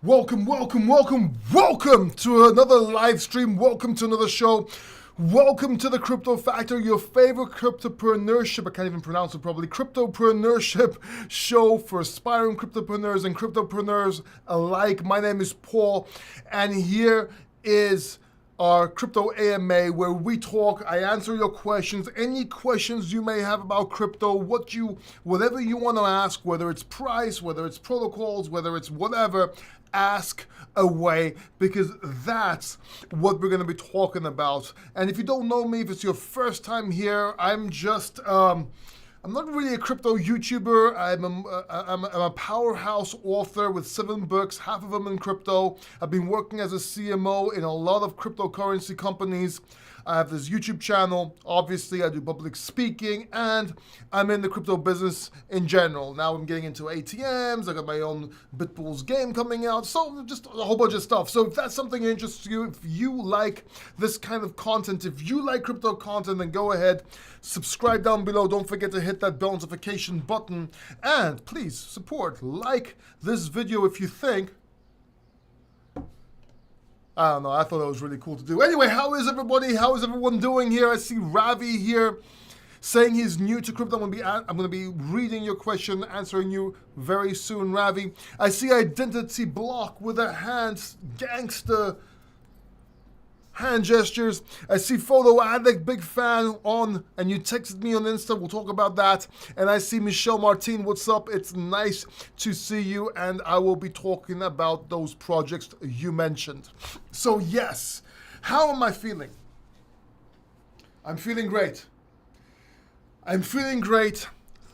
Welcome to another live stream. Welcome to another show. Welcome to the Crypto Factor, your favorite cryptopreneurship, I can't even pronounce it properly, cryptopreneurship show for aspiring cryptopreneurs and cryptopreneurs alike. My name is Paul, and here is our Crypto AMA, where we talk, I answer your questions, any questions you may have about crypto, whatever you want to ask, whether it's price, whether it's protocols, whether it's whatever, ask away, because that's what we're going to be talking about. And if you don't know me, if it's your first time here, I'm not really a crypto YouTuber. I'm a powerhouse author with 7 books, half of them in crypto. I've been working as a CMO in a lot of cryptocurrency companies. I have this YouTube channel. Obviously, I do public speaking, and I'm in the crypto business in general. Now I'm getting into ATMs. I got my own BitBulls game coming out. So just a whole bunch of stuff. So if that's something that interests you, if you like this kind of content, if you like crypto content, then go ahead, subscribe down below. Don't forget to hit that bell notification button. And please support, like this video if you think, I don't know, I thought that was really cool to do. Anyway, how is everybody? How is everyone doing here? I see Ravi here saying he's new to crypto. I'm gonna be reading your question, answering you very soon, Ravi. I see Identity Block with a gangster hand gestures. I see Photo Addict, big fan on, and you texted me on Insta, we'll talk about that. And I see Michelle Martin, what's up? It's nice to see you, and I will be talking about those projects you mentioned. So yes, how am I feeling? I'm feeling great.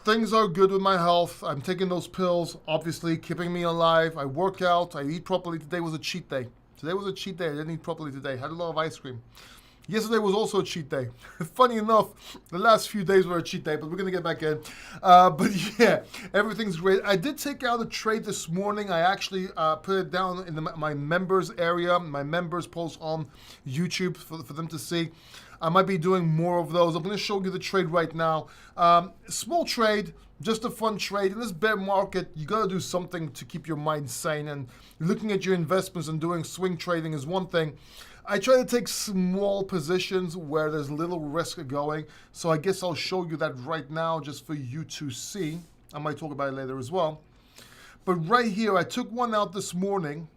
Things are good with my health. I'm taking those pills, obviously keeping me alive. I work out, I eat properly. Today was a cheat day. Today was a cheat day. I didn't eat properly today. Had a lot of ice cream. Yesterday was also a cheat day. Funny enough, the last few days were a cheat day, but we're going to get back in. But yeah, everything's great. I did take out a trade this morning. I actually put it down in my members area, my members post on YouTube for them to see. I might be doing more of those. I'm going to show you the trade right now. Small trade, just a fun trade. In this bear market, you got to do something to keep your mind sane. And looking at your investments and doing swing trading is one thing. I try to take small positions where there's little risk going. So I guess I'll show you that right now just for you to see. I might talk about it later as well. But right here, I took one out this morning,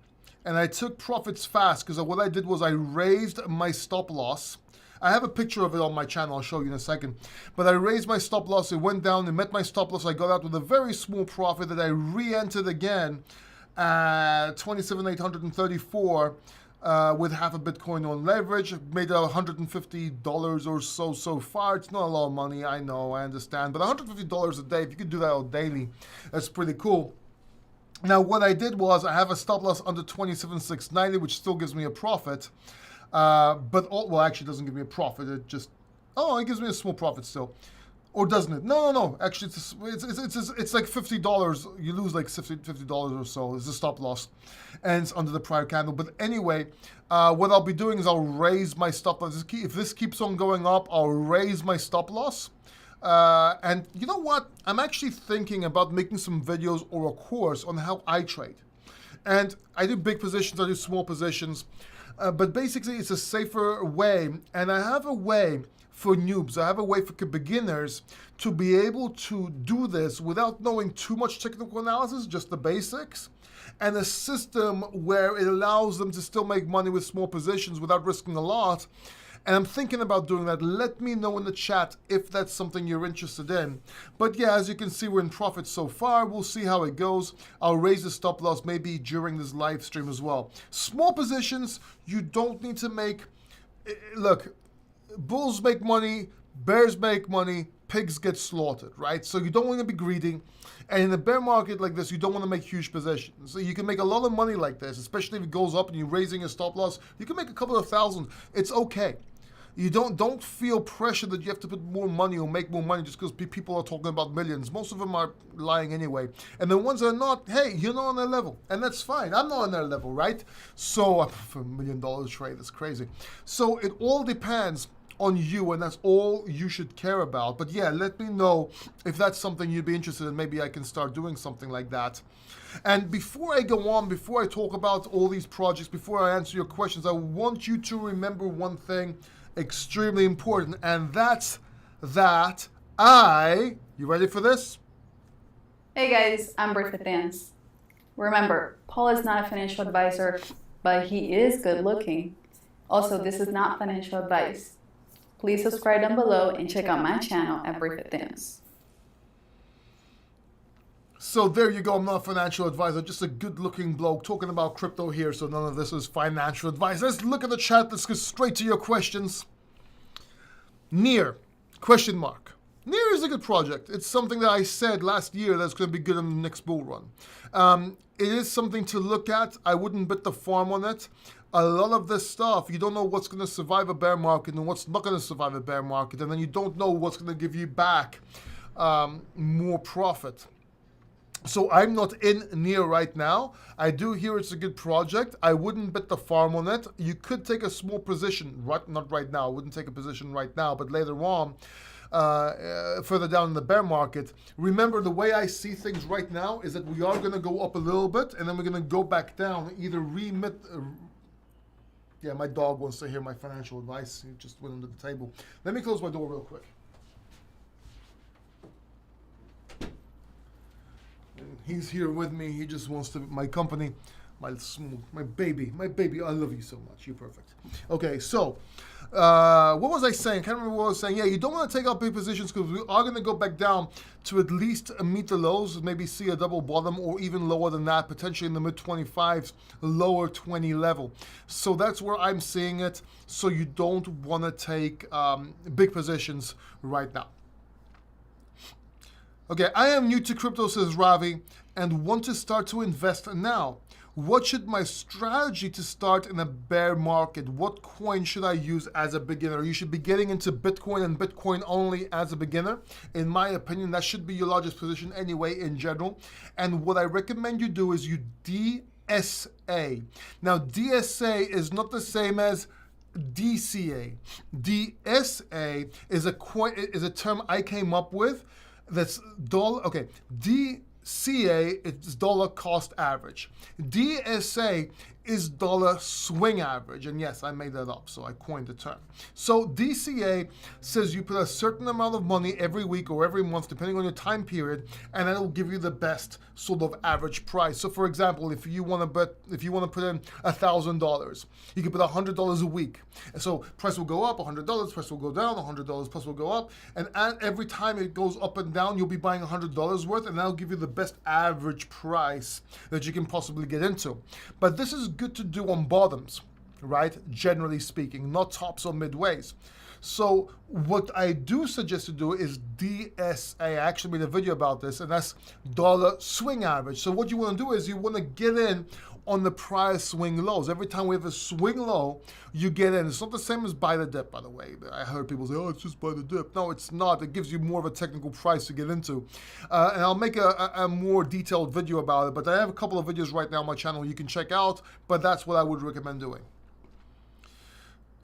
and I took profits fast because what I did was I raised my stop loss. I have a picture of it on my channel, I'll show you in a second. But I raised my stop loss, it went down, it met my stop loss, I got out with a very small profit that I re-entered again at 27,834 with half a Bitcoin on leverage. Made $150 or so far. It's not a lot of money, I know, I understand. But $150 a day, if you could do that on daily, that's pretty cool. Now what I did was I have a stop loss under 27,690, which still gives me a profit. Well, actually, it doesn't give me a profit. It gives me a small profit still, or doesn't it? No. Actually, it's like $50. You lose like $50 or so. It's a stop loss, and it's under the prior candle. But anyway, what I'll be doing is I'll raise my stop loss. If this keeps on going up, I'll raise my stop loss. And you know what? I'm actually thinking about making some videos or a course on how I trade. And I do big positions. I do small positions. But basically, it's a safer way, and I have a way for noobs, I have a way for beginners to be able to do this without knowing too much technical analysis, just the basics, and a system where it allows them to still make money with small positions without risking a lot. And I'm thinking about doing that. Let me know in the chat if that's something you're interested in. But yeah, as you can see, we're in profit so far. We'll see how it goes. I'll raise the stop loss maybe during this live stream as well. Small positions, you don't need to make... Look, bulls make money, bears make money, pigs get slaughtered, right? So you don't want to be greedy. And in a bear market like this, you don't want to make huge positions. So you can make a lot of money like this, especially if it goes up and you're raising a stop loss. You can make a couple of thousand. It's okay. You don't feel pressure that you have to put more money or make more money just because people are talking about millions. Most of them are lying anyway. And the ones that are not, hey, you're not on their level. And that's fine. I'm not on their level, right? So for $1 million trade, that's crazy. So it all depends on you, and that's all you should care about. But yeah, let me know if that's something you'd be interested in. Maybe I can start doing something like that. And before I go on, before I talk about all these projects, before I answer your questions, I want you to remember one thing extremely important, and that's that you ready for this? Hey guys, I'm Britta Dance. Remember, Paul is not a financial advisor, but he is good looking. Also, this is not financial advice. Please subscribe down below and check out my channel at Britta Dance. So there you go, I'm not a financial advisor, just a good-looking bloke talking about crypto here, so none of this is financial advice. Let's look at the chat, let's go straight to your questions. NEAR, question mark. NEAR is a good project. It's something that I said last year that's going to be good in the next bull run. It is something to look at. I wouldn't bet the farm on it. A lot of this stuff, you don't know what's going to survive a bear market and what's not going to survive a bear market, and then you don't know what's going to give you back more profit. So I'm not in NEAR right now. I do hear it's a good project. I wouldn't bet the farm on it. You could take a small position, not right now. I wouldn't take a position right now, but later on, further down in the bear market. Remember, the way I see things right now is that we are going to go up a little bit, and then we're going to go back down, either yeah, my dog wants to hear my financial advice. He just went under the table. Let me close my door real quick. He's here with me. He just wants to my company, my baby, I love you so much. You're perfect. Okay, so what was I saying? Can't remember what I was saying. Yeah, you don't want to take out big positions because we are going to go back down to at least meet the lows, maybe see a double bottom, or even lower than that, potentially in the mid 25s, lower 20 level. So that's where I'm seeing it. So you don't want to take big positions right now. Okay, I am new to crypto, says Ravi, and want to start to invest now. What should my strategy to start in a bear market? What coin should I use as a beginner? You should be getting into Bitcoin and Bitcoin only as a beginner. In my opinion, that should be your largest position anyway in general. And what I recommend you do is you DSA. Now, DSA is not the same as DCA. DSA is a term I came up with. That's dollar, okay, DCA is dollar cost average. DSA is dollar swing average. And yes, I made that up, so I coined the term. So DCA says you put a certain amount of money every week or every month, depending on your time period, and that'll give you the best sort of average price. So for example, if you want to put in $1,000, you can put $100 a week. And so price will go up, $100, price will go down, $100 plus will go up. And every time it goes up and down, you'll be buying $100 worth, and that'll give you the best average price that you can possibly get into. But this is good to do on bottoms, right? Generally speaking, not tops or midways. So what I do suggest to do is DSA. I actually made a video about this, and that's dollar swing average. So what you want to do is you want to get in on the prior swing lows. Every time we have a swing low, you get in. It's not the same as buy the dip, by the way. I heard people say, oh, it's just buy the dip. No, it's not. It gives you more of a technical price to get into. And I'll make a more detailed video about it, but I have a couple of videos right now on my channel you can check out, but that's what I would recommend doing.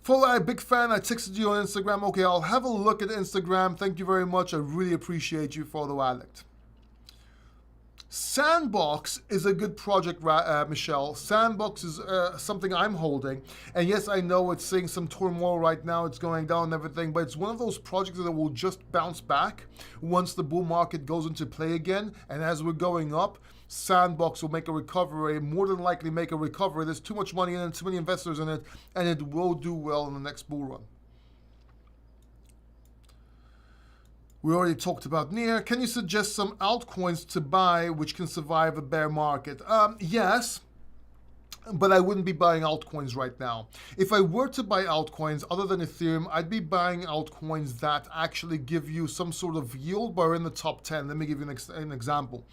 Follow, big fan. I texted you on Instagram. Okay, I'll have a look at Instagram. Thank you very much. I really appreciate you, Follow Addict. Sandbox is a good project, Michelle. Sandbox is something I'm holding. And yes, I know it's seeing some turmoil right now. It's going down and everything. But it's one of those projects that will just bounce back once the bull market goes into play again. And as we're going up, Sandbox will make a recovery, more than likely make a recovery. There's too much money in it, too many investors in it, and it will do well in the next bull run. We already talked about NEAR. Can you suggest some altcoins to buy which can survive a bear market? Yes, but I wouldn't be buying altcoins right now. If I were to buy altcoins other than Ethereum, I'd be buying altcoins that actually give you some sort of yield, but are in the top 10. Let me give you an example.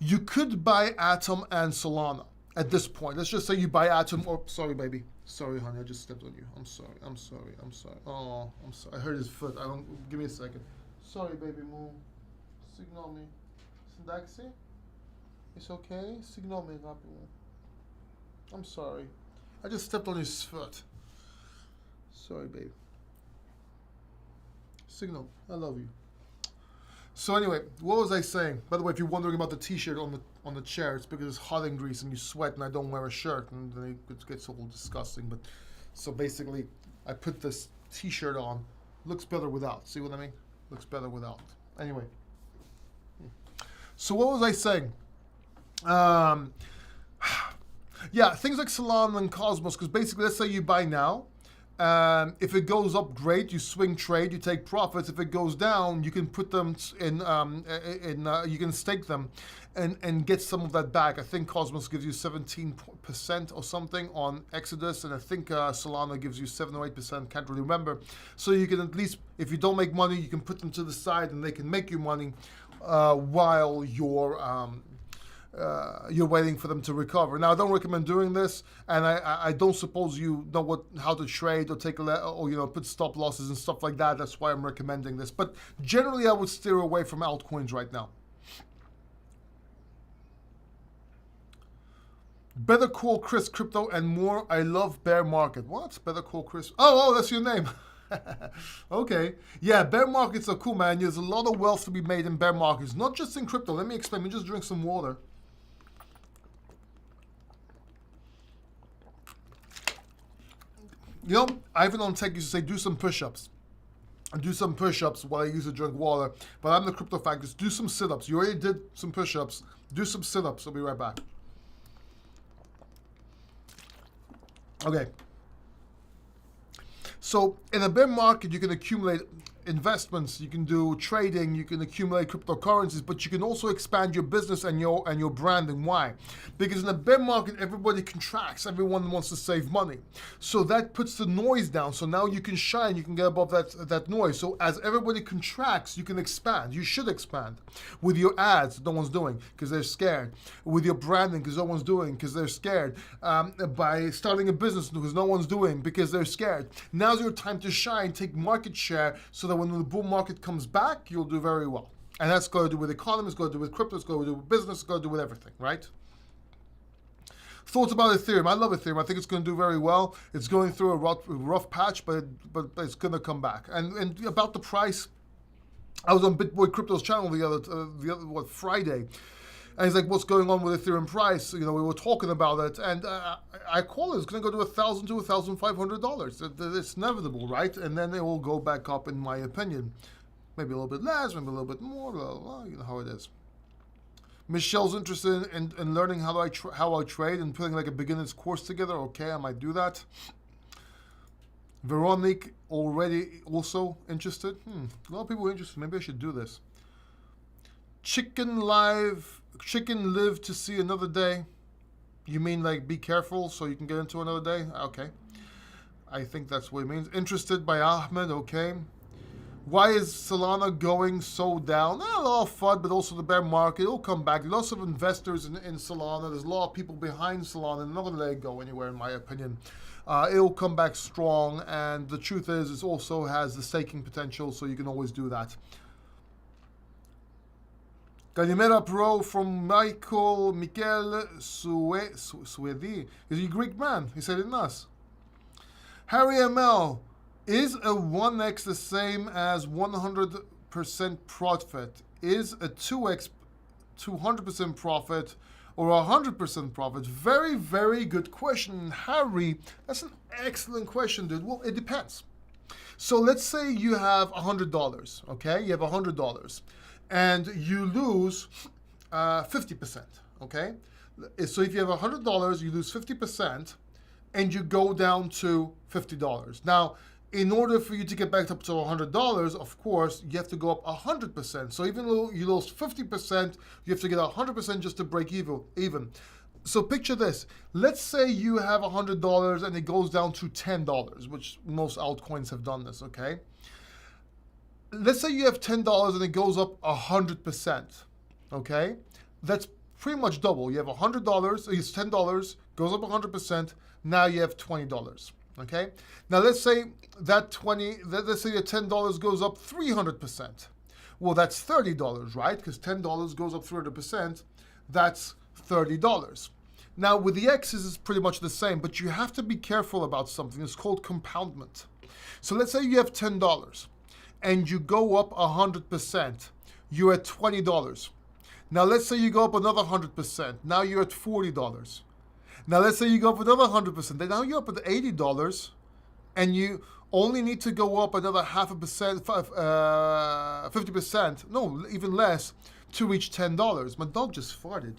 You could buy Atom and Solana at this point. Let's just say you buy Atom, or sorry, baby. Sorry, honey, I just stepped on you. I'm sorry. Oh, I'm sorry. I hurt his foot. Give me a second. Sorry, baby moon. Signal me. Sindaxi? It's okay? Signal me, rapidement. I'm sorry. I just stepped on his foot. Sorry, baby. Signal, I love you. So anyway, what was I saying? By the way, if you're wondering about the T-shirt on the chair, it's because it's hot in Greece and you sweat, and I don't wear a shirt, and then it gets all disgusting. But so basically, I put this T-shirt on. Looks better without. See what I mean? Looks better without. Anyway. So what was I saying? Yeah, things like Solana and Cosmos, because basically, let's say you buy now. If it goes up, great. You swing trade, you take profits. If it goes down, you can put them in. You can stake them, and get some of that back. I think Cosmos gives you 17% or something on Exodus, and I think Solana gives you 7 or 8%. Can't really remember. So you can at least, if you don't make money, you can put them to the side, and they can make you money while you're waiting for them to recover. Now, I don't recommend doing this, and I don't suppose you know how to trade or put stop losses and stuff like that. That's why I'm recommending this. But generally, I would steer away from altcoins right now. Better call Chris Crypto and more. I love bear market. What? Better call Chris. Oh, that's your name. Okay. Yeah, bear markets are cool, man. There's a lot of wealth to be made in bear markets, not just in crypto. Let me explain. Let me just drink some water. You know, Ivan on Tech used to say, do some push-ups. Do some push-ups while I used to drink water. But I'm the crypto factors. Do some sit-ups. You already did some push-ups. Do some sit-ups. I'll be right back. Okay. So in a bear market, you can accumulate investments, you can do trading, you can accumulate cryptocurrencies, but you can also expand your business and your brand. And why? Because in a bear market, everybody contracts, everyone wants to save money. So that puts the noise down. So now you can shine, you can get above that noise. So as everybody contracts, you can expand. You should expand with your ads, no one's doing because they're scared. With your branding, because no one's doing because they're scared. By starting a business, because no one's doing because they're scared. Now's your time to shine, take market share, so that when the bull market comes back, you'll do very well. And that's got to do with economy, it's got to do with crypto, it's got to do with business, it's got to do with everything, right? Thoughts about Ethereum? I love Ethereum. I think it's going to do very well. It's going through a rough patch, but it's going to come back. And about the price, I was on BitBoy Crypto's channel the other Friday. And he's like, what's going on with Ethereum price? You know, we were talking about it, and I call it. It's going to go to $1,000 to $1,500. It's inevitable, right? And then it will go back up, in my opinion. Maybe a little bit less, maybe a little bit more. Blah, blah, blah, you know how it is. Michelle's interested in learning how I trade and putting like a beginner's course together. Okay, I might do that. Veronique already also interested. A lot of people are interested. Maybe I should do this. Chicken live to see another day. You mean like be careful so you can get into another day? Okay. I think that's what it means. Interested by Ahmed, okay. Why is Solana going so down? A lot of fun, but also the bear market. It'll come back. Lots of investors in Solana. There's a lot of people behind Solana. They're not going to let it go anywhere, in my opinion. It'll come back strong. And the truth is, it also has the staking potential, so you can always do that. Kalimera Pro from Michael Suedi. Is he a Greek man? He said it nice. Harry ML. Is a 1x the same as 100% profit? Is a 2x 200% profit or 100% profit? Very, very good question, Harry. That's an excellent question, dude. Well, it depends. So let's say you have $100, okay? You have $100 and you lose 50%, okay? So if you have $100, you lose 50% and you go down to $50. Now, in order for you to get back up to $100, of course, you have to go up 100%. So even though you lost 50%, you have to get 100% just to break even. So picture this. Let's say you have $100 and it goes down to $10, which most altcoins have done this, okay? Let's say you have $10 and it goes up 100%, okay? That's pretty much double. You have $100, it's $10, goes up 100%, now you have $20. Okay. Now let's say that let's say your $10 goes up 300%. Well, that's $30, right? Because $10 goes up 300%. That's $30. Now with the X's, it's pretty much the same, but you have to be careful about something. It's called compoundment. So let's say you have $10, and you go up 100%, you're at $20. Now let's say you go up another 100%, now you're at $40. Now let's say you go up another 100%, then now you're up at $80, and you only need to go up another 50%, no, even less, to reach $10. My dog just farted.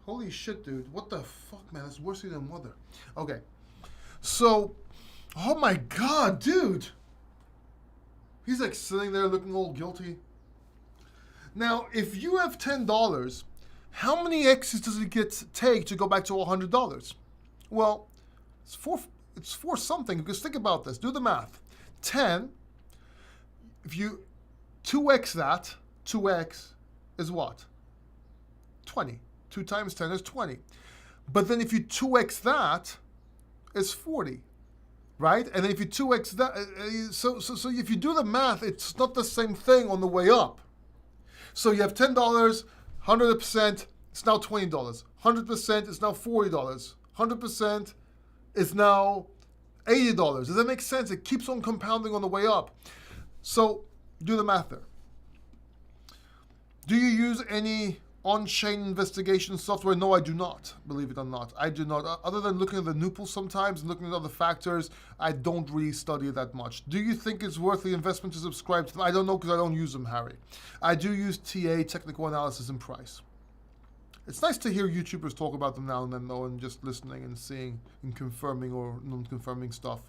Holy shit, dude. What the fuck, man? It's worse than mother. Okay. So, oh my God, dude. He's like sitting there looking all guilty. Now, if you have $10, how many X's does it take to go back to $100? Well, it's four something, because think about this. Do the math. 10, if you 2x that, 2x is what? 20. 2 times 10 is 20. But then if you 2x that, it's 40. Right? And then if you 2x that, so if you do the math, it's not the same thing on the way up. So you have $10, 100%, it's now $20. 100% is now $40. 100% is now $80. Does that make sense? It keeps on compounding on the way up. So do the math there. Do you use any on-chain investigation software? No, I do not, believe it or not. I do not. Other than looking at the Nupal sometimes and looking at other factors, I don't really study it that much. Do you think it's worth the investment to subscribe to them? I don't know, because I don't use them, Harry. I do use TA, technical analysis, and price. It's nice to hear YouTubers talk about them now and then, though, and just listening and seeing and confirming or non-confirming stuff.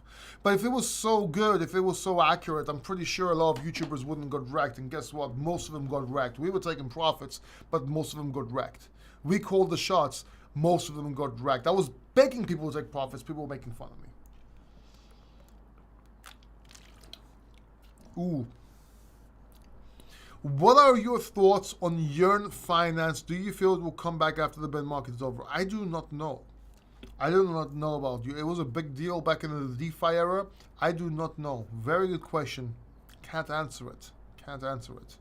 But if it was so good, if it was so accurate, I'm pretty sure a lot of YouTubers wouldn't got wrecked. And guess what? Most of them got wrecked. We were taking profits, but most of them got wrecked. We called the shots. Most of them got wrecked. I was begging people to take profits. People were making fun of me. Ooh. What are your thoughts on Yearn Finance? Do you feel it will come back after the bear market is over? I do not know. I do not know about you. It was a big deal back in the DeFi era. I do not know. Very good question. Can't answer it. Can't answer it.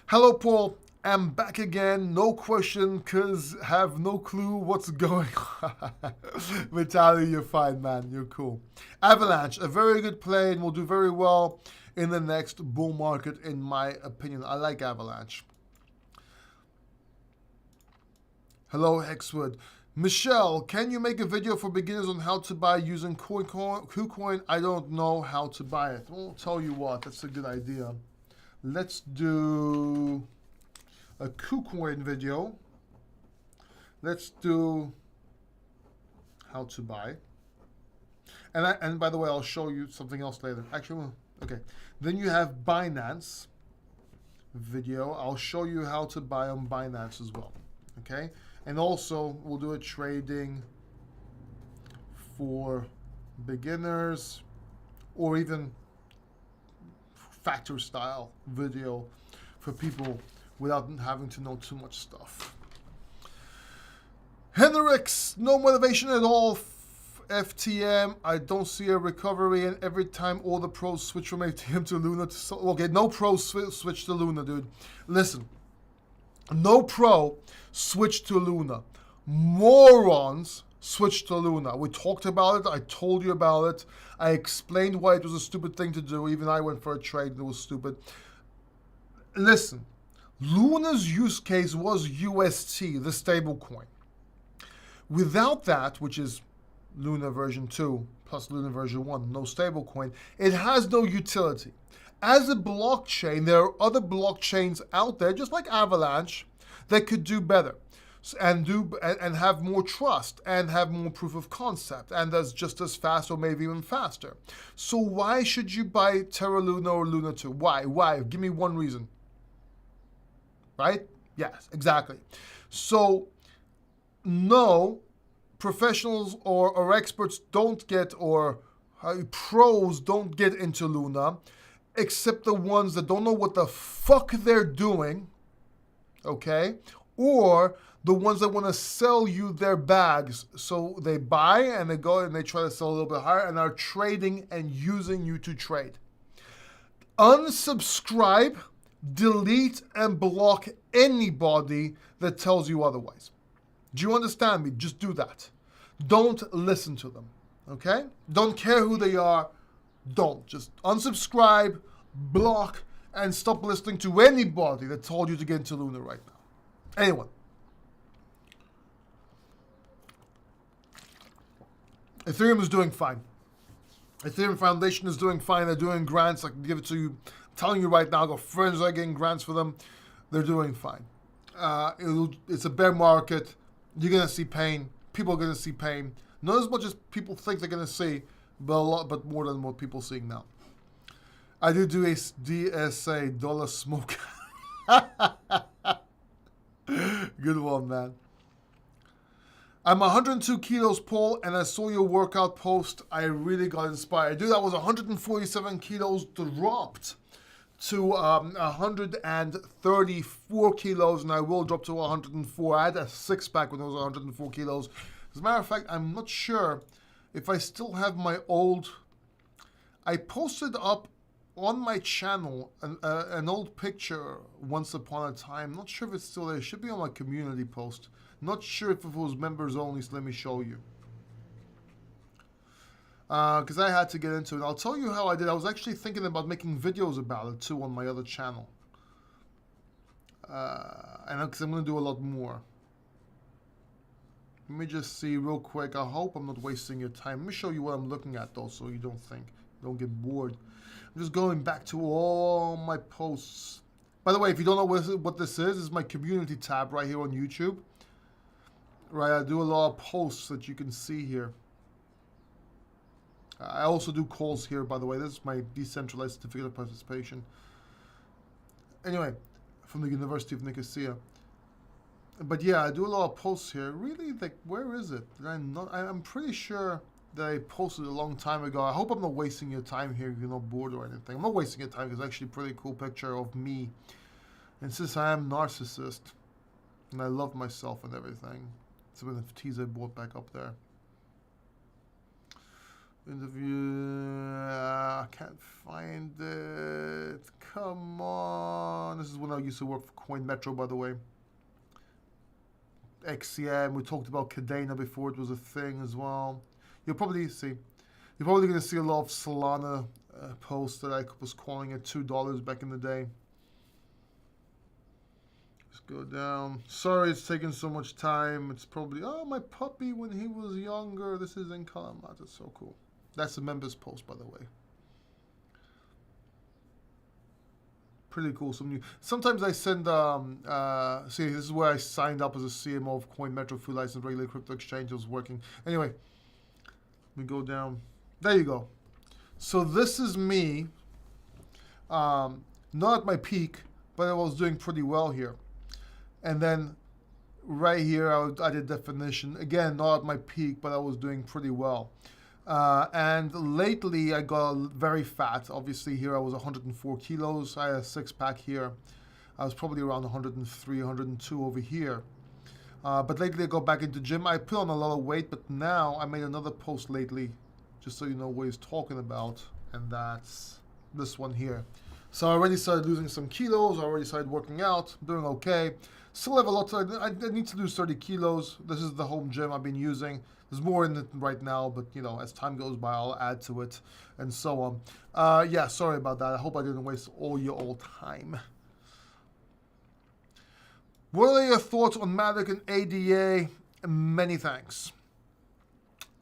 Hello, Paul. I'm back again. No question, because have no clue what's going on. Vitaly, you're fine, man. You're cool. Avalanche, a very good play and will do very well in the next bull market, in my opinion. I like Avalanche. Hello, Hexwood. Michelle, can you make a video for beginners on how to buy using Kucoin? I don't know how to buy it. Well, I'll tell you what, that's a good idea. Let's do a Kucoin video. Let's do how to buy. And by the way, I'll show you something else later. Actually, okay. Then you have Binance video. I'll show you how to buy on Binance as well. Okay. And also, we'll do a trading for beginners, or even factor style video for people without having to know too much stuff. Hendrix, no motivation at all. FTM, I don't see a recovery, and every time all the pros switch from ATM to Luna to... Okay, no pros switch to Luna, dude. Listen, no pro switch to Luna. Morons switch to Luna. We talked about it. I told you about it. I explained why it was a stupid thing to do. Even I went for a trade and it was stupid. Listen, Luna's use case was UST, the stable coin. Without that, which is Luna version 2 plus Luna version 1, no stablecoin, it has no utility. As a blockchain, there are other blockchains out there, just like Avalanche, that could do better and have more trust and have more proof of concept and that's just as fast or maybe even faster. So why should you buy Terra Luna or Luna 2? Why? Give me one reason. Right? Yes, exactly. So no, professionals or experts don't get, or pros don't get into Luna, except the ones that don't know what the fuck they're doing, okay? Or the ones that want to sell you their bags. So they buy and they go and they try to sell a little bit higher and are trading and using you to trade. Unsubscribe, delete, and block anybody that tells you otherwise. Do you understand me? Just do that. Don't listen to them, okay? Don't care who they are. don't. Just unsubscribe, block, and stop listening to anybody that told you to get into Luna right now. Anyway. Ethereum is doing fine. Ethereum Foundation is doing fine. They're doing grants. I can give it to you. I'm telling you right now, I've got friends that are getting grants for them. They're doing fine. It's a bear market. You're going to see pain. People are going to see pain. Not as much as people think they're going to see, but more than what people are seeing now. I did do a DSA, dollar smoke. Good one, man. I'm 102 kilos, Paul, and I saw your workout post. I really got inspired. Dude, I was 147 kilos, dropped to 134 kilos, and I will drop to 104. I had a six-pack when I was 104 kilos. As a matter of fact, I'm not sure if I still have my old... I posted up on my channel an old picture once upon a time. Not sure if it's still there. It should be on my community post. Not sure if it was members only, so let me show you. Because I had to get into it. I'll tell you how I did. I was actually thinking about making videos about it too on my other channel. And because I'm going to do a lot more. Let me just see real quick. I hope I'm not wasting your time. Let me show you what I'm looking at though, so you don't get bored. I'm just going back to all my posts. By the way, if you don't know what this is my community tab right here on YouTube. Right, I do a lot of posts that you can see here. I also do calls here, by the way. This is my decentralized certificate of participation. Anyway, from the University of Nicosia. But yeah, I do a lot of posts here. Really, like, where is it? I'm pretty sure that I posted a long time ago. I hope I'm not wasting your time here if you're not bored or anything. I'm not wasting your time because it's actually a pretty cool picture of me. And since I am narcissist, and I love myself and everything, some of the NFTs I bought back up there. Interview, I can't find it. Come on. This is when I used to work for Coin Metro, by the way. XCM, we talked about Cadena before it was a thing as well. You'll probably see. You're probably going to see a lot of Solana posts that I was calling at $2 back in the day. Go down. Sorry it's taking so much time. It's probably, oh, my puppy when he was younger. This is in Kalamata. That's so cool. That's the members post, by the way. Pretty cool. Sometimes I send, see, this is where I signed up as a CMO of Coin Metro, full license, regular crypto exchange. I was working. Anyway, we go down. There you go. So this is me, not at my peak, but I was doing pretty well here. And then right here, I did definition. Again, not at my peak, but I was doing pretty well. And lately, I got very fat. Obviously, here I was 104 kilos. I had a six-pack here. I was probably around 103, 102 over here. But lately, I got back into gym. I put on a lot of weight, but now I made another post lately, just so you know what he's talking about. And that's this one here. So I already started losing some kilos. I already started working out. I'm doing okay. Still have a lot to, I need to lose 30 kilos. This is the home gym I've been using. There's more in it right now, but you know, as time goes by, I'll add to it and so on. Yeah, sorry about that. I hope I didn't waste all your old time. What are your thoughts on Matic and ADA? Many thanks.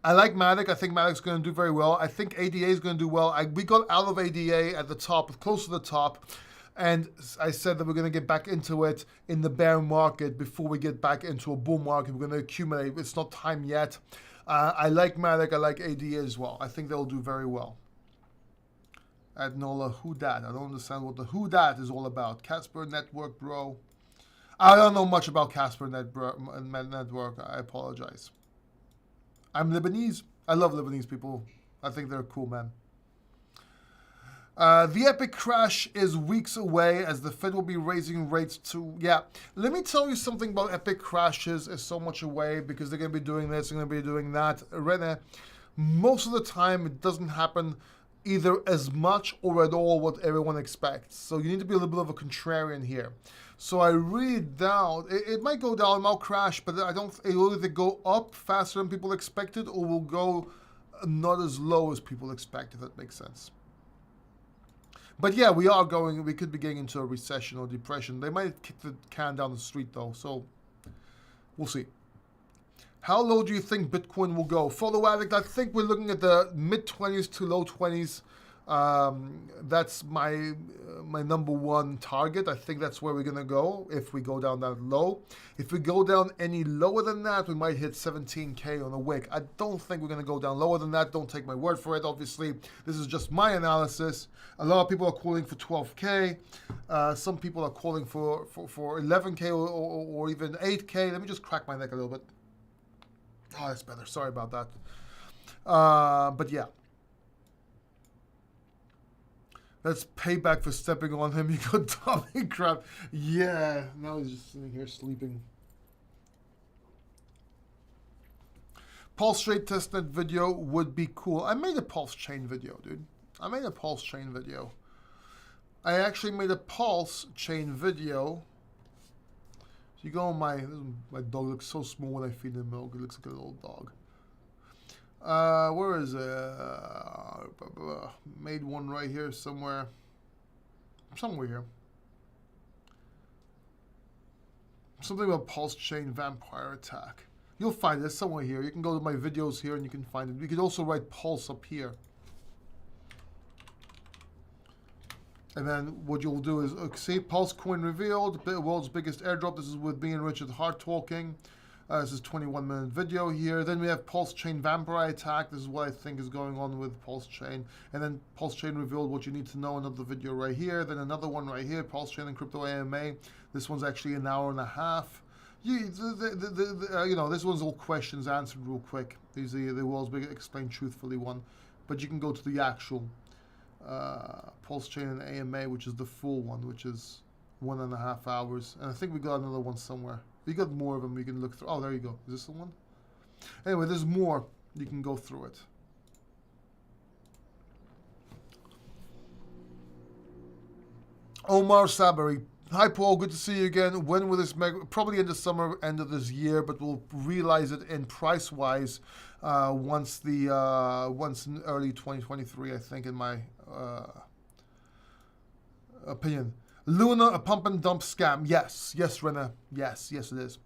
I like Matic. I think Matic's going to do very well. I think ADA is going to do well. We got out of ADA at the top, close to the top. And I said that we're going to get back into it in the bear market before we get back into a bull market. We're going to accumulate. It's not time yet. I like Matic. I like ADA as well. I think they'll do very well. Adnola, who dat? I don't understand what the who dat is all about. Casper Network, bro. I don't know much about Casper Network. I apologize. I'm Lebanese. I love Lebanese people. I think they're cool, man. The epic crash is weeks away as the Fed will be raising rates to, yeah. Let me tell you something about epic crashes is so much away because they're going to be doing this, they're going to be doing that. Most of the time it doesn't happen either as much or at all what everyone expects. So you need to be a little bit of a contrarian here. So I really doubt, it might go down, it might crash, but I don't, it will either go up faster than people expected or will go not as low as people expect, if that makes sense. But yeah, we could be getting into a recession or depression. They might kick the can down the street though, so we'll see. How low do you think Bitcoin will go? Photo Addict, I think we're looking at the mid-20s to low 20s. That's my number one target. I think that's where we're going to go if we go down that low. If we go down any lower than that, we might hit 17K on a wick. I don't think we're going to go down lower than that. Don't take my word for it. Obviously, this is just my analysis. A lot of people are calling for 12K. Some people are calling for 11K or even 8K. Let me just crack my neck a little bit. Oh, that's better. Sorry about that. But yeah. That's payback for stepping on him. You got dummy crap. Yeah. Now he's just sitting here sleeping. Pulse trade testnet video would be cool. I made a pulse chain video, dude. I made a pulse chain video. I actually made a pulse chain video. You go on my dog looks so small when I feed him milk. It looks like a little dog. Where is it? Made one right here somewhere. Somewhere here. Something about pulse chain vampire attack. You'll find it somewhere here. You can go to my videos here and you can find it. You could also write pulse up here. And then what you'll do is, see, Pulse Coin revealed, the world's biggest airdrop. This is with me and Richard Hart talking. This is 21-minute video here. Then we have Pulse Chain Vampire Attack. This is what I think is going on with Pulse Chain. And then Pulse Chain revealed what you need to know. Another video right here. Then another one right here. Pulse Chain and Crypto AMA. This one's actually an hour and a half. You know, this one's all questions answered real quick. These are the world's biggest explained truthfully one. But you can go to the actual Pulse Chain and AMA, which is the full one, which is 1.5 hours. And I think we got another one somewhere. We got more of them we can look through. Oh, there you go. Is this the one? Anyway, there's more. You can go through it. Omar Sabari. Hi, Paul. Good to see you again. When will this probably in the summer, end of this year, but we'll realize it in price-wise once in early 2023, I think, in my opinion. Luna, a pump and dump scam. Yes, Rena. Yes, it is.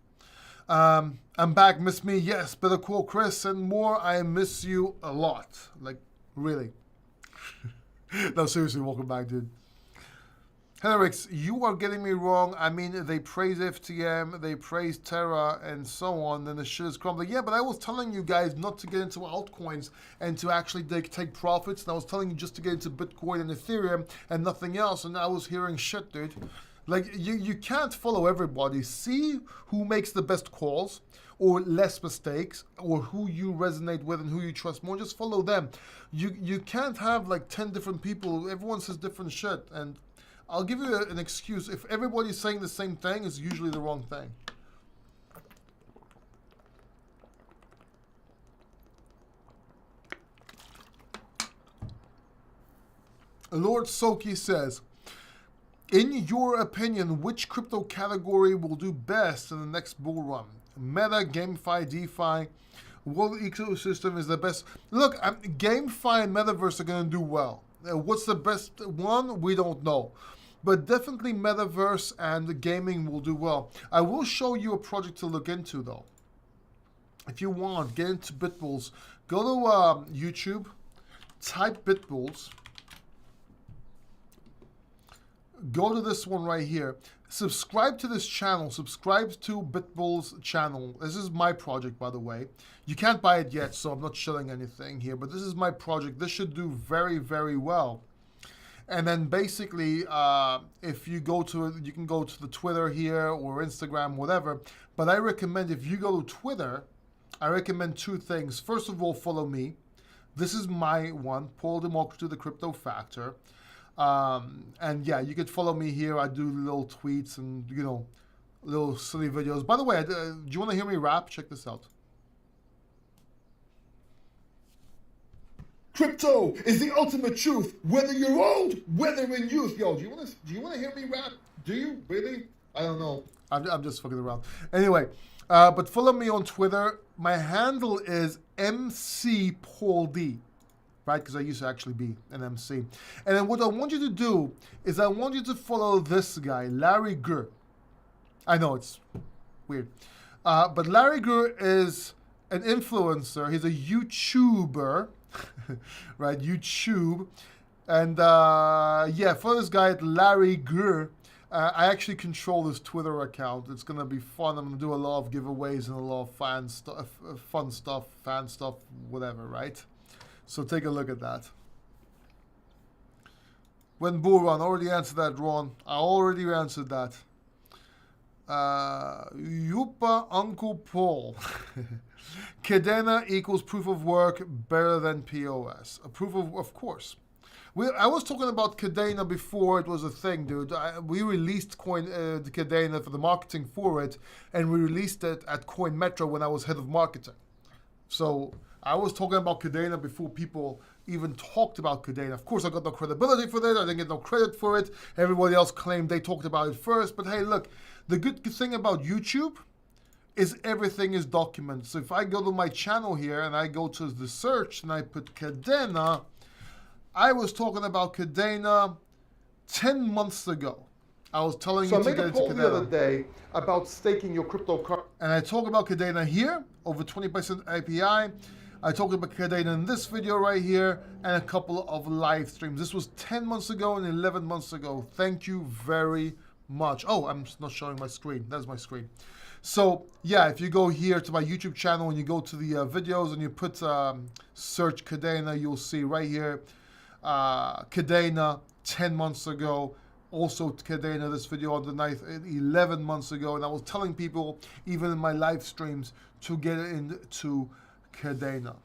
I'm back. Miss me? Yes. Better call Chris and more. I miss you a lot. Like, really. No, seriously, welcome back, dude. Henrix, you are getting me wrong. I mean, they praise FTM, they praise Terra, and so on, then the shit is crumbling. Yeah, but I was telling you guys not to get into altcoins and to actually take profits, and I was telling you just to get into Bitcoin and Ethereum and nothing else, and I was hearing shit, dude. Like, you can't follow everybody. See who makes the best calls, or less mistakes, or who you resonate with and who you trust more. Just follow them. You can't have, like, 10 different people. Everyone says different shit, and I'll give you an excuse. If everybody's saying the same thing, it's usually the wrong thing. Lord Soki says, in your opinion, which crypto category will do best in the next bull run? Meta, GameFi, DeFi, what ecosystem is the best? Look, GameFi and Metaverse are going to do well. What's the best one? We don't know. But definitely Metaverse and gaming will do well. I will show you a project to look into, though. If you want, get into BitBulls. Go to YouTube, type BitBulls. Go to this one right here. Subscribe to this channel. Subscribe to BitBulls channel. This is my project, by the way. You can't buy it yet, so I'm not showing anything here. But this is my project. This should do very, very well. And then basically, if you go to it, you can go to the Twitter here or Instagram, whatever. But I recommend if you go to Twitter, I recommend 2 things. First of all, follow me. This is my one, Paul Democracy, the Crypto Factor. And yeah, you could follow me here. I do little tweets and, you know, little silly videos. By the way, do you want to hear me rap? Check this out. Crypto is the ultimate truth, whether you're old, whether in youth. Yo, do you want to hear me rap? Do you really? I don't know. I'm just fucking around. Anyway, but follow me on Twitter. My handle is MCPaulD. Right, because I used to actually be an MC. And then what I want you to do is I want you to follow this guy, Larry Gurr. I know it's weird. But Larry Gurr is an influencer. He's a YouTuber, right, YouTube. And yeah, follow this guy at Larry Gurr. I actually control this Twitter account. It's going to be fun. I'm going to do a lot of giveaways and a lot of fun stuff, fan stuff, whatever, right? So take a look at that. When bull run, already answered that, Ron. I already answered that. Yupa Uncle Paul. Cadena equals proof of work better than POS. A proof of course. I was talking about Cadena before it was a thing, dude. We released the Cadena for the marketing for it, and we released it at Coin Metro when I was head of marketing. So I was talking about Cadena before people even talked about Cadena. Of course, I got no credibility for that. I didn't get no credit for it. Everybody else claimed they talked about it first. But hey, look, the good thing about YouTube is everything is documented. So if I go to my channel here and I go to the search and I put Cadena, I was talking about Cadena 10 months ago. I was telling you to get into Cadena. So I made a poll the other day about staking your cryptocurrency. And I talk about Cadena here, over 20% API. I talked about Cadena in this video right here, and a couple of live streams. This was 10 months ago and 11 months ago. Thank you very much. Oh, I'm not showing my screen. That's my screen. So yeah, if you go here to my YouTube channel and you go to the videos and you put search Cadena, you'll see right here, Cadena 10 months ago. Also Cadena, this video on the 9th, 11 months ago. And I was telling people, even in my live streams, to get into Cadena.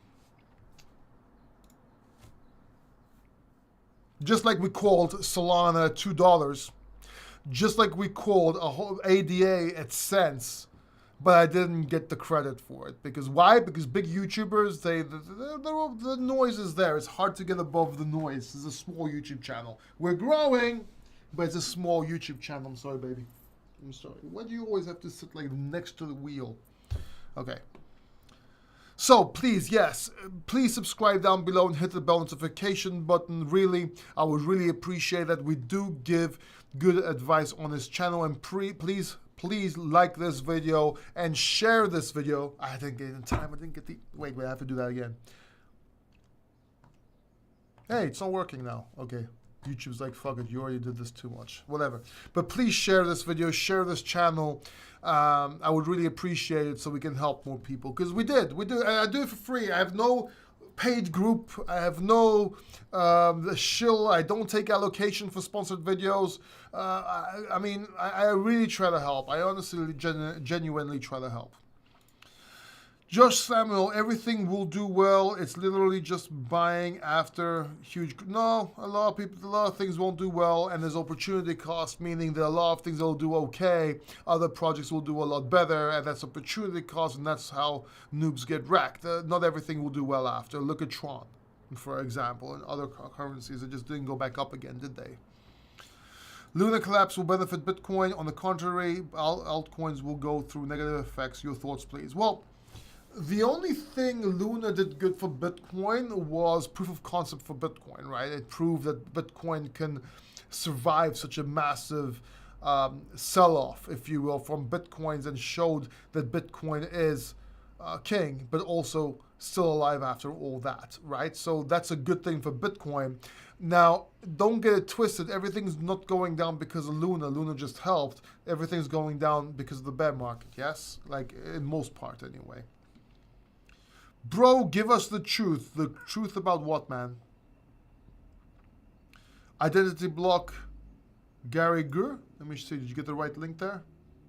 Just like we called Solana at $2, just like we called a whole ADA at cents, but I didn't get the credit for it. Because why? Because big YouTubers, the noise is there. It's hard to get above the noise. It's a small YouTube channel. We're growing, but it's a small YouTube channel. I'm sorry, baby. I'm sorry. Why do you always have to sit like next to the wheel? Okay. So please, yes, please subscribe down below and hit the bell notification button. Really, I would really appreciate that. We do give good advice on this channel, and please like this video and share this video. I didn't get it in time. I didn't get the wait. I have to do that again. Hey, it's not working now. Okay. YouTube's like, fuck it, you already did this too much. Whatever. But please share this video, share this channel. I would really appreciate it so we can help more people. Because we do. I do it for free. I have no paid group. I have no shill. I don't take allocation for sponsored videos. I mean, I really try to help. I honestly, genuinely try to help. Josh Samuel, everything will do well. It's literally just buying after huge. No, a lot of things won't do well, and there's opportunity cost, meaning that a lot of things will do okay. Other projects will do a lot better, and that's opportunity cost, and that's how noobs get wrecked. Not everything will do well after. Look at Tron, for example, and other currencies that just didn't go back up again, did they? Luna collapse will benefit Bitcoin. On the contrary, altcoins will go through negative effects. Your thoughts, please. Well, the only thing Luna did good for Bitcoin was proof of concept for Bitcoin, right? It proved that Bitcoin can survive such a massive sell-off, if you will, from Bitcoins, and showed that Bitcoin is king, but also still alive after all that, right? So that's a good thing for Bitcoin. Now, don't get it twisted. Everything's not going down because of Luna. Luna just helped. Everything's going down because of the bear market, yes? Like, in most part, anyway. Bro, give us the truth. The truth about what, man? Identity block, Gary Gurr. Let me see. Did you get the right link there?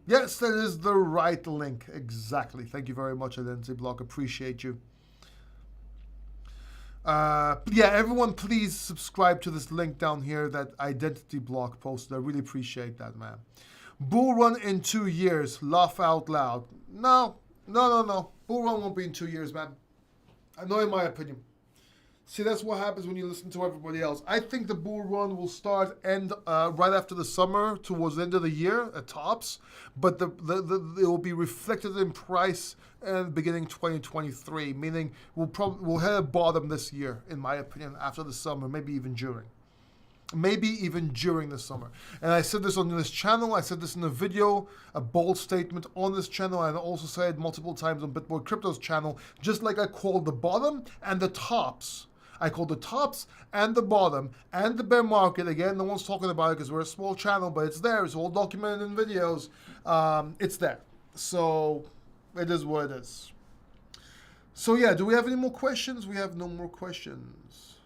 Yes, that is the right link. Exactly. Thank you very much, Identity block. Appreciate you. Yeah, everyone, please subscribe to this link down here that Identity block posted. I really appreciate that, man. Bull run in 2 years. Laugh out loud. No. Bull run won't be in 2 years, man. I know, in my opinion. See, that's what happens when you listen to everybody else. I think the bull run will start right after the summer, towards the end of the year at tops, but it will be reflected in price beginning 2023, meaning we'll hit a bottom this year, in my opinion, after the summer, maybe even during. Maybe even during the summer. And I said this on this channel, I said this in a video, a bold statement on this channel, and I also said it multiple times on Bitboy Crypto's channel, just like I called the bottom and the tops. I called the tops and the bottom and the bear market. Again, no one's talking about it because we're a small channel, but it's there. It's all documented in videos. It's there. So it is what it is. So yeah, do we have any more questions? We have no more questions.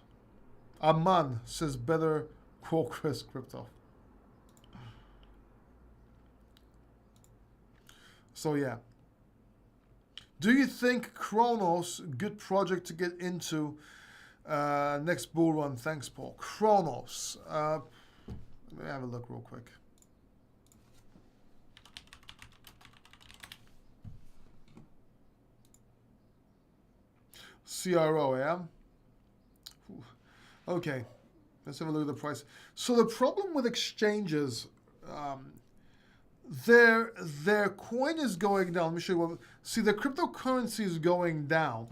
Aman says better quote Chris Crypto. So yeah. Do you think Kronos, good project to get into next bull run? Thanks, Paul. Kronos. Let me have a look real quick. CRO, yeah? Okay, let's have a look at the price. So the problem with exchanges, their coin is going down. Let me show you what. See, the cryptocurrency is going down.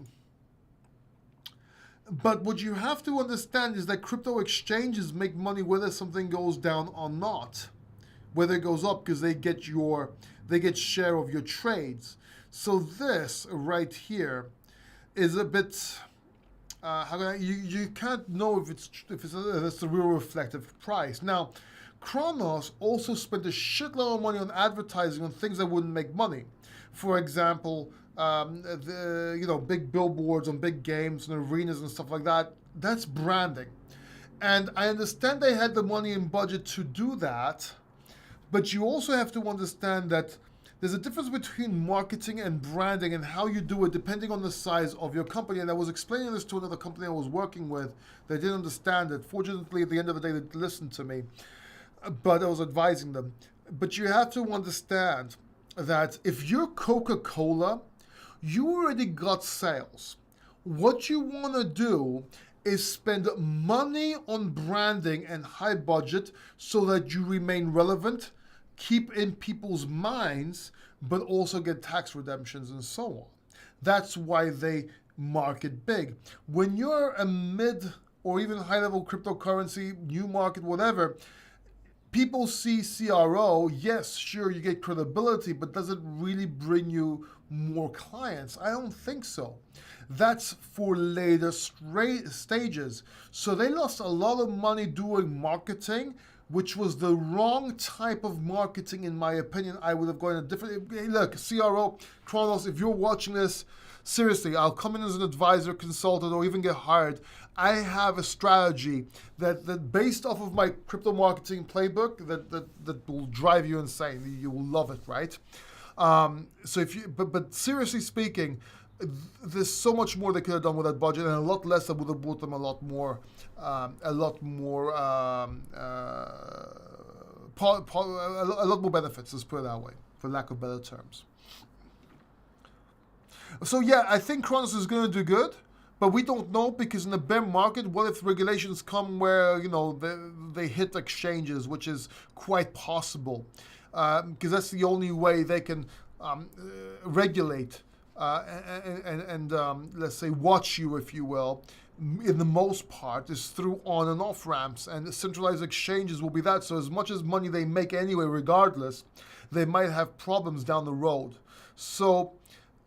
But what you have to understand is that crypto exchanges make money whether something goes down or not, whether it goes up, because they get share of your trades. So this right here is a bit. You can't know if it's the real reflective price. Now, Kronos also spent a shitload of money on advertising on things that wouldn't make money. For example, big billboards on big games and arenas and stuff like that. That's branding. And I understand they had the money and budget to do that, but you also have to understand that there's a difference between marketing and branding and how you do it depending on the size of your company. And I was explaining this to another company I was working with. They didn't understand it. Fortunately, at the end of the day, they listened to me. But I was advising them. But you have to understand that if you're Coca-Cola, you already got sales. What you want to do is spend money on branding and high budget so that you remain relevant, keep in people's minds, but also get tax redemptions and so on. That's why they market big. When you're a mid or even high-level cryptocurrency, new market, whatever, people see CRO, yes, sure, you get credibility, but does it really bring you more clients? I don't think so. That's for later stages. So they lost a lot of money doing marketing, which was the wrong type of marketing, in my opinion. I would have gone a different. Hey, look, CRO, Kronos, if you're watching this, seriously, I'll come in as an advisor, consultant, or even get hired. I have a strategy that based off of my crypto marketing playbook that will drive you insane. You will love it, right? So if you, but seriously speaking, there's so much more they could have done with that budget, and a lot less that would have brought them a lot more benefits. Let's put it that way, for lack of better terms. So yeah, I think Kronos is going to do good, but we don't know, because in the bear market, what if regulations come where they hit exchanges, which is quite possible, because that's the only way they can regulate and let's say watch you, if you will, in the most part, is through on and off ramps, and centralized exchanges will be that. So as much as money they make anyway, regardless, they might have problems down the road. So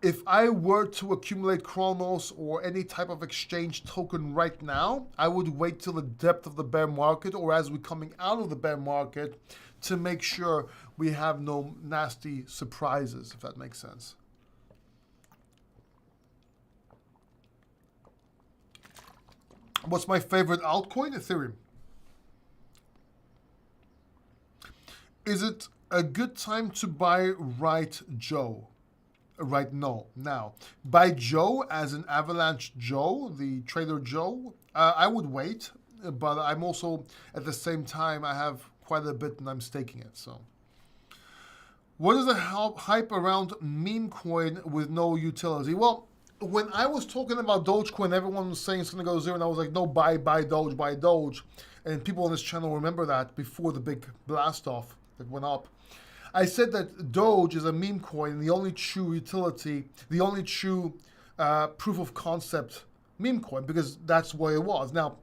if I were to accumulate Kronos or any type of exchange token right now, I would wait till the depth of the bear market, or as we're coming out of the bear market, to make sure we have no nasty surprises, if that makes sense. What's my favorite altcoin? Ethereum. Is it a good time to buy Right Joe? Right now. Buy Joe as in Avalanche Joe, the trader Joe? I would wait, but I'm also, at the same time, I have quite a bit and I'm staking it, so. What is the hype around meme coin with no utility? Well, when I was talking about Dogecoin, everyone was saying it's going to go zero, and I was like, no, buy Doge, buy Doge. And people on this channel remember that before the big blast off that went up. I said that Doge is a meme coin, the only true utility, the only true proof of concept meme coin, because that's what it was. Now,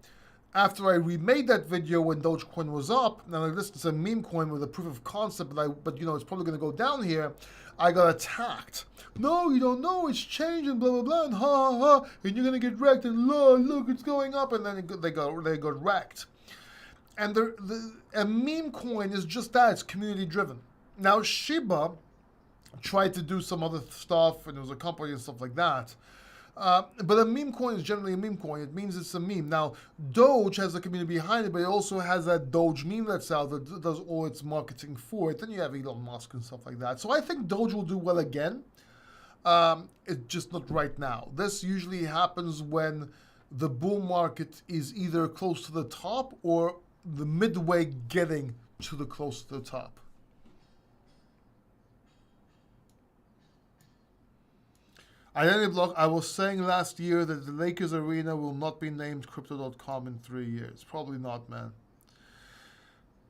after I remade that video when Dogecoin was up, now this is a meme coin with a proof of concept, but you know, it's probably going to go down here. I got attacked. No, you don't know, it's changing, blah, blah, blah, and ha, ha, ha, and you're going to get wrecked, and look, it's going up, and then they got wrecked. And a meme coin is just that, it's community driven. Now, Shiba tried to do some other stuff, and it was a company and stuff like that. But a meme coin is generally a meme coin. It means it's a meme. Now, Doge has a community behind it, but it also has that Doge meme that's out that does all its marketing for it. Then you have Elon Musk and stuff like that. So I think Doge will do well again. It's just not right now. This usually happens when the bull market is either close to the top or the midway getting to the close to the top. Identity block. I was saying last year that the Lakers arena will not be named Crypto.com in 3 years. Probably not, man.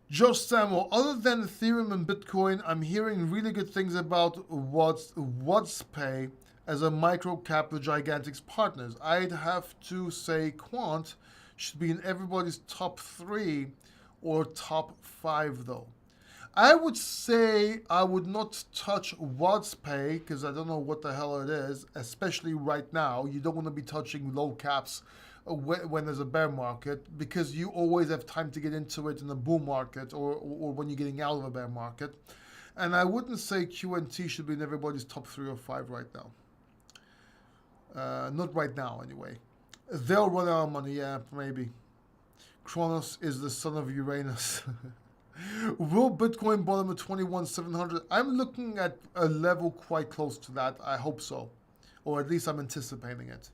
Josh Samuel, other than Ethereum and Bitcoin, I'm hearing really good things about what's pay as a micro cap with Gigantic's partners. I'd have to say Quant should be in everybody's top 3 or top 5 though. I would say I would not touch WhatsPay because I don't know what the hell it is, especially right now. You don't want to be touching low caps when there's a bear market because you always have time to get into it in a bull market or when you're getting out of a bear market. And I wouldn't say QNT should be in everybody's top 3 or 5 right now. Not right now, anyway. They'll run out of money, yeah, maybe. Kronos is the son of Uranus. Will Bitcoin bottom at 21,700? I'm looking at a level quite close to that. I hope so. Or at least I'm anticipating it.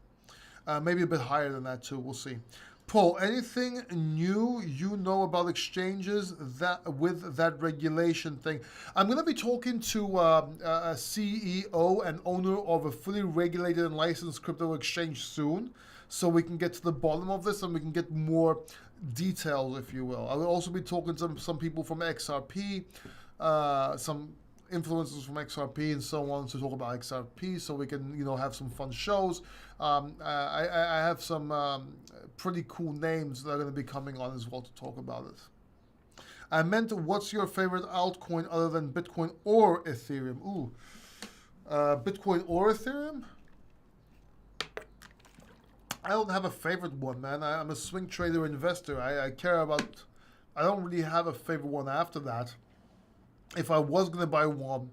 Maybe a bit higher than that too. We'll see. Paul, anything new you know about exchanges that with that regulation thing? I'm going to be talking to a CEO and owner of a fully regulated and licensed crypto exchange soon, so we can get to the bottom of this and we can get more details, if you will. I will also be talking to some people from XRP, some influencers from XRP and so on to talk about XRP, so we can, you know, have some fun shows. I have some pretty cool names that are going to be coming on as well to talk about it. I meant, what's your favorite altcoin other than Bitcoin or Ethereum? Ooh, Bitcoin or Ethereum? I don't have a favorite one, man. I'm a swing trader investor. I care about... I don't really have a favorite one after that. If I was going to buy one,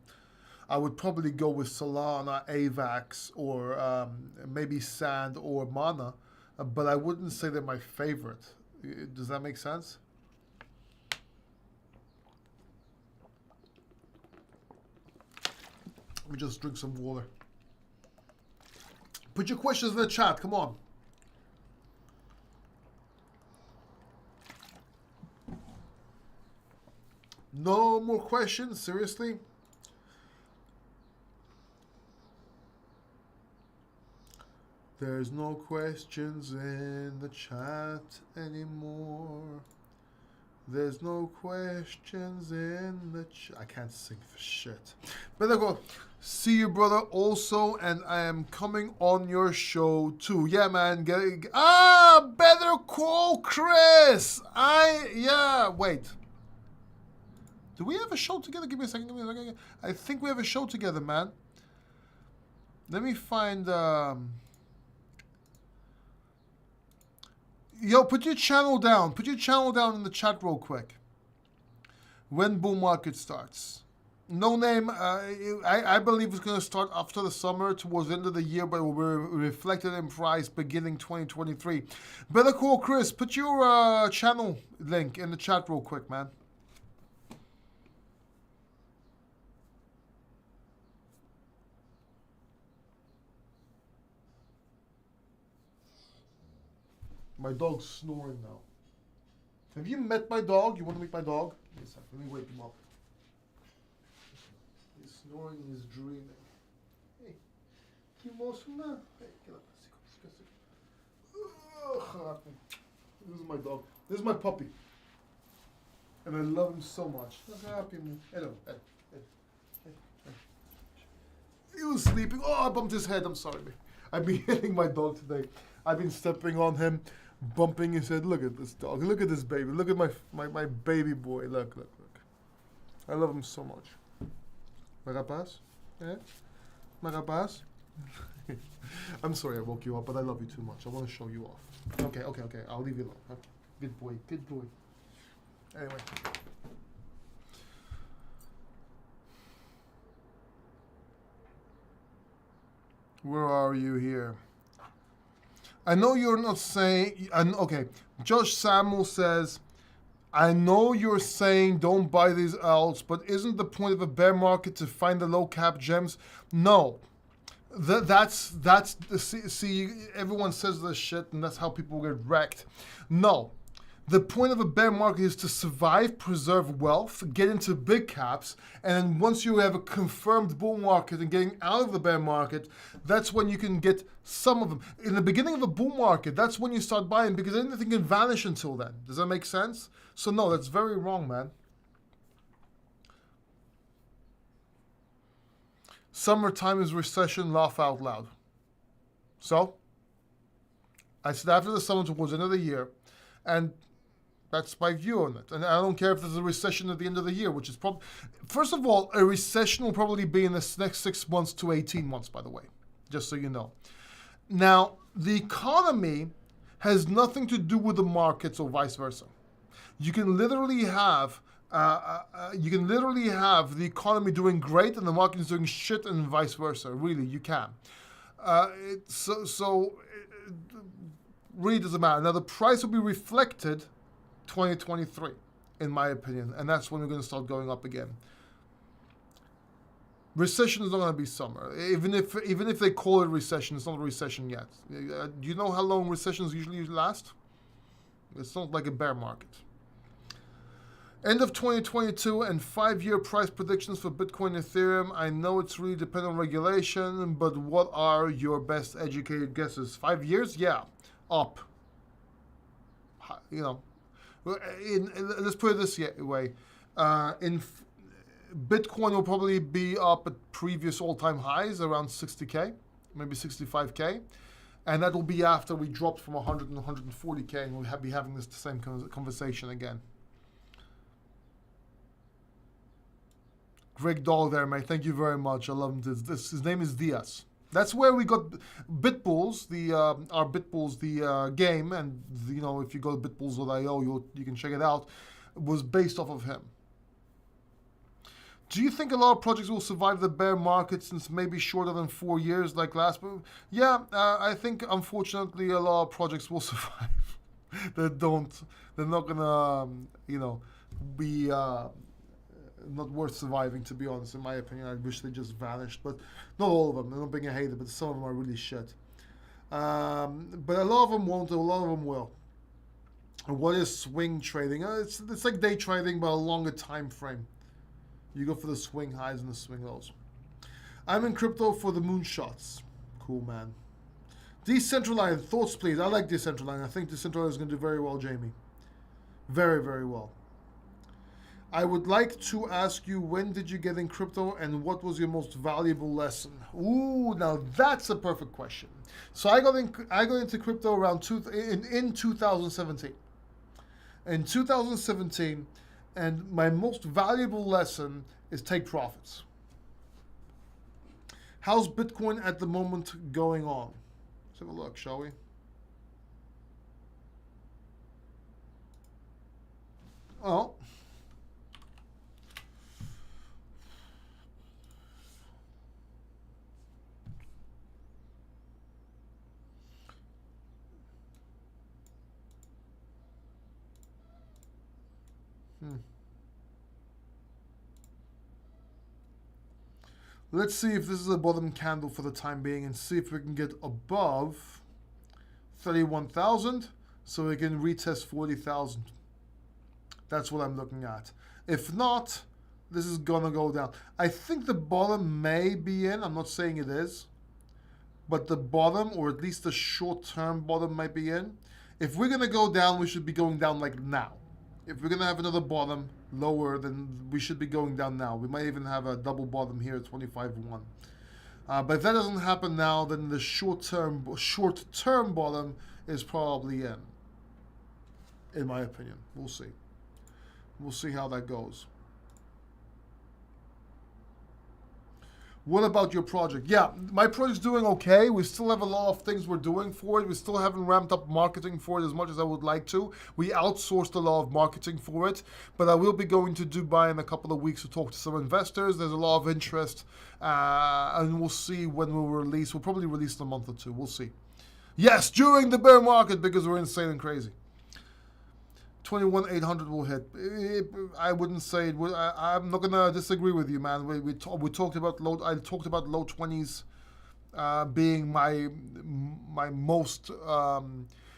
I would probably go with Solana, AVAX, or maybe Sand or Mana. But I wouldn't say they're my favorite. Does that make sense? Let me just drink some water. Put your questions in the chat. Come on. No more questions? Seriously? There's no questions in the chat anymore. There's no questions in the chat. I can't sing for shit. Better go. See you, brother, also, and I am coming on your show, too. Yeah, man. Better call Chris. Wait. Do we have a show together? Give me a second. I think we have a show together, man. Let me find... Yo, put your channel down. Put your channel down in the chat real quick. When bull market starts. No name. I believe it's going to start after the summer, towards the end of the year, but it will be reflected in price beginning 2023. Better call Chris. Put your channel link in the chat real quick, man. My dog's snoring now. Have you met my dog? You want to meet my dog? Give me a second. Let me wake him up. He's snoring and he's dreaming. Hey. This is my dog. This is my puppy. And I love him so much. Hello. He was sleeping. Oh, I bumped his head. I'm sorry. I've been hitting my dog today. I've been stepping on him, bumping his head. Look at this dog. Look at this baby. Look at my baby boy. Look. I love him so much. My rapaz? Yeah? My rapaz? I'm sorry I woke you up, but I love you too much. I want to show you off. Okay. I'll leave you alone. Okay. Good boy. Anyway. Where are you here? I know you're not saying... Okay. Josh Samuel says, I know you're saying don't buy these alts, but isn't the point of a bear market to find the low cap gems? No. That's see, everyone says this shit, and that's how people get wrecked. No. The point of a bear market is to survive, preserve wealth, get into big caps, and then once you have a confirmed bull market and getting out of the bear market, that's when you can get some of them. In the beginning of a bull market, that's when you start buying, because anything can vanish until then. Does that make sense? So no, that's very wrong, man. Summertime is recession, laugh out loud. So, I said after the summer towards the end of the year, and that's my view on it. And I don't care if there's a recession at the end of the year, which is probably... First of all, a recession will probably be in the next 6 months to 18 months, by the way, just so you know. Now, the economy has nothing to do with the markets or vice versa. You can literally have... the economy doing great and the market is doing shit and vice versa. Really, you can. It really doesn't matter. Now, the price will be reflected 2023, in my opinion, and that's when we're going to start going up again. Recession is not going to be summer. Even if they call it recession, it's not a recession yet. Do you know how long recessions usually last? It's not like a bear market. End of 2022 and 5-year price predictions for Bitcoin and Ethereum. I know it's really dependent on regulation, but what are your best educated guesses? 5 years? Yeah, up. You know, let's put it this way. Bitcoin will probably be up at previous all-time highs, around 60K, maybe 65K. And that will be after we dropped from 100 and 140K, and we'll be having the same conversation again. Great dog there, mate. Thank you very much. I love him. His name is Diaz. That's where we got BitBulls, our BitBulls, the game, and you know, if you go to bitbulls.io, you can check it out. It was based off of him. Do you think a lot of projects will survive the bear market since maybe shorter than 4 years like last? Yeah, I think unfortunately a lot of projects will survive. They're not gonna, be not worth surviving, to be honest, in my opinion. I wish they just vanished, but not all of them. I'm not being a hater, but some of them are really shit. But a lot of them won't, a lot of them will. And what is swing trading? It's like day trading, but a longer time frame. You go for the swing highs and the swing lows. I'm in crypto for the moonshots. Cool, man. Decentralized, thoughts please. I like decentralized. I think decentralized is going to do very well, Jamie. Very, very well. I would like to ask you, when did you get in crypto and what was your most valuable lesson? Ooh, now that's a perfect question. So I got into crypto around in 2017. In 2017, and my most valuable lesson is take profits. How's Bitcoin at the moment going on? Let's have a look, shall we? Oh. Let's see if this is a bottom candle for the time being and see if we can get above 31,000 so we can retest 40,000. That's what I'm looking at. If not, this is gonna go down. I think the bottom may be in. I'm not saying it is. but the bottom, or at least the short-term bottom, might be in. If we're going to go down, we should be going down like now. If we're going to have another bottom lower, then we should be going down now. We might even have a double bottom here at 25.1. But if that doesn't happen now, then the short-term bottom is probably in my opinion. We'll see. We'll see how that goes. What about your project? Yeah, my project's doing okay. We still have a lot of things we're doing for it. We still haven't ramped up marketing for it as much as I would like to. We outsourced a lot of marketing for it, but I will be going to Dubai in a couple of weeks to talk to some investors. There's a lot of interest, and we'll see when we'll release. We'll probably release in a month or two. We'll see. Yes, during the bear market, because we're insane and crazy. 21,800 will hit. I wouldn't say it would. I'm not gonna disagree with you, man. We talked about low. I talked about low 20s being my most.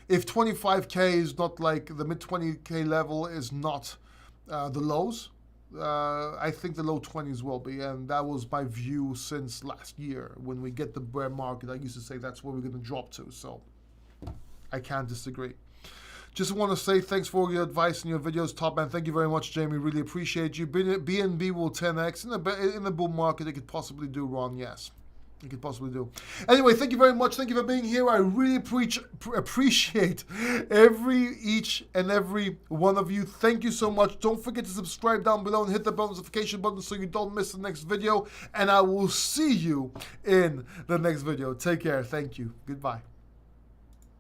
If 25K is not like the mid 20K level is not the lows, I think the low 20s will be, and that was my view since last year when we get the bear market. I used to say that's where we're gonna drop to. So I can't disagree. Just want to say thanks for all your advice and your videos, top man. Thank you very much, Jamie. Really appreciate you. BNB will 10x in the bull market. It could possibly do, Ron. Yes, it could possibly do. Anyway, thank you very much. Thank you for being here. I really appreciate each and every one of you. Thank you so much. Don't forget to subscribe down below and hit the bell notification button so you don't miss the next video. And I will see you in the next video. Take care. Thank you. Goodbye.